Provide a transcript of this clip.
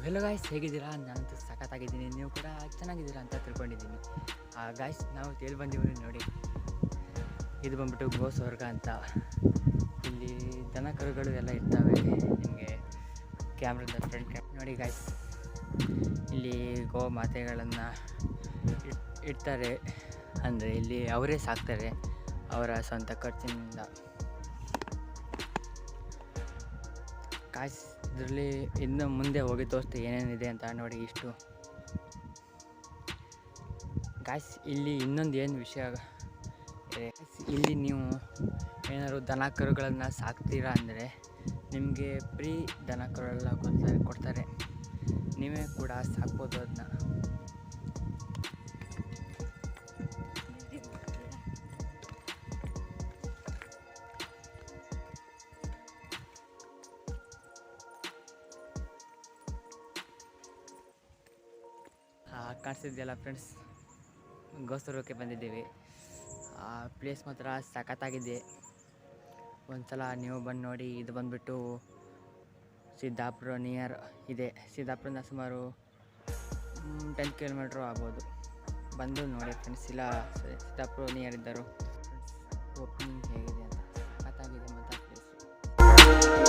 Hello guys, ಹೇಗಿದ್ದೀರಾ? ನಾನಂತೂ ಸಖತ್ತಾಗಿದ್ದೀನಿ. ನೀವು ಕೂಡ ಚೆನ್ನಾಗಿದ್ದೀರಾ ಅಂತ ತಿಳ್ಕೊಂಡಿದ್ದೀನಿ. ಗಾಯ್ಸ್, ನಾವು ತೇಲಿ ಬಂದೀವಿ ನೋಡಿ. ಇದು ಬಂದ್ಬಿಟ್ಟು ಗೋ ಸ್ವರ್ಗ ಅಂತ. ಇಲ್ಲಿ ದನ ಕರುಗಳು ಎಲ್ಲ ಇರ್ತವೆ. ನಿಮಗೆ ಕ್ಯಾಮ್ರದ ಫ್ರಂಟ್ ನೋಡಿ ಗಾಯ್ಸ್, ಇಲ್ಲಿ ಗೋ ಮಾತೆಗಳನ್ನು ಇಡ್ತಾರೆ. ಅಂದರೆ ಇಲ್ಲಿ ಅವರೇ ಸಾಕ್ತಾರೆ ಅವರ ಸ್ವಂತ ಖರ್ಚಿನಿಂದ. ಗಾಯ್ಸ್, ಇದರಲ್ಲಿ ಇನ್ನು ಮುಂದೆ ಹೋಗಿ ತೋರಿಸ್ತೆ ಏನೇನಿದೆ ಅಂತ ನೋಡಿ. ಇಷ್ಟು ಗಾಯ್ಸ್, ಇಲ್ಲಿ ಇನ್ನೊಂದು ಏನು ವಿಷಯ ಇದೆ, ಇಲ್ಲಿ ನೀವು ಏನಾದ್ರು ದನ ಕರುಗಳನ್ನು ಸಾಕ್ತೀರಾ ಅಂದರೆ ನಿಮಗೆ ಫ್ರೀ ದನ ಕರುಗಳೆಲ್ಲ ಕೊಡ್ತಾರೆ. ನೀವೇ ಕೂಡ ಸಾಕ್ಬೋದು ಅದನ್ನ. ಕಾಣಿಸ್ತಿದೆಯಲ್ಲ ಫ್ರೆಂಡ್ಸ್, ಗೋಸ್ವರ್ಗಕ್ಕೆ ಬಂದಿದ್ದೀವಿ. ಆ ಪ್ಲೇಸ್ ಮಾತ್ರ ಸಖತ್ತಾಗಿದೆ. ಒಂದ್ಸಲ ನೀವು ಬಂದು ನೋಡಿ. ಇದು ಬಂದುಬಿಟ್ಟು ಸಿದ್ದಾಪುರ ನಿಯರ್ ಇದೆ. ಸಿದ್ದಾಪುರದಿಂದ ಸುಮಾರು 10 ಕಿಲೋಮೀಟ್ರು ಆಗ್ಬೋದು. ಬಂದು ನೋಡಿ ಫ್ರೆಂಡ್ಸ್. ಇಲ್ಲ ಸಿದ್ದಾಪುರ ನಿಯರ್ ಇದ್ದರು ಫ್ರೆಂಡ್ಸ್. ಓಪನಿಂಗ್ ಹೇಗಿದೆ ಅಂತ ಸಖತ್ತಾಗಿದೆ ಮತ್ತು ಪ್ಲೇಸು.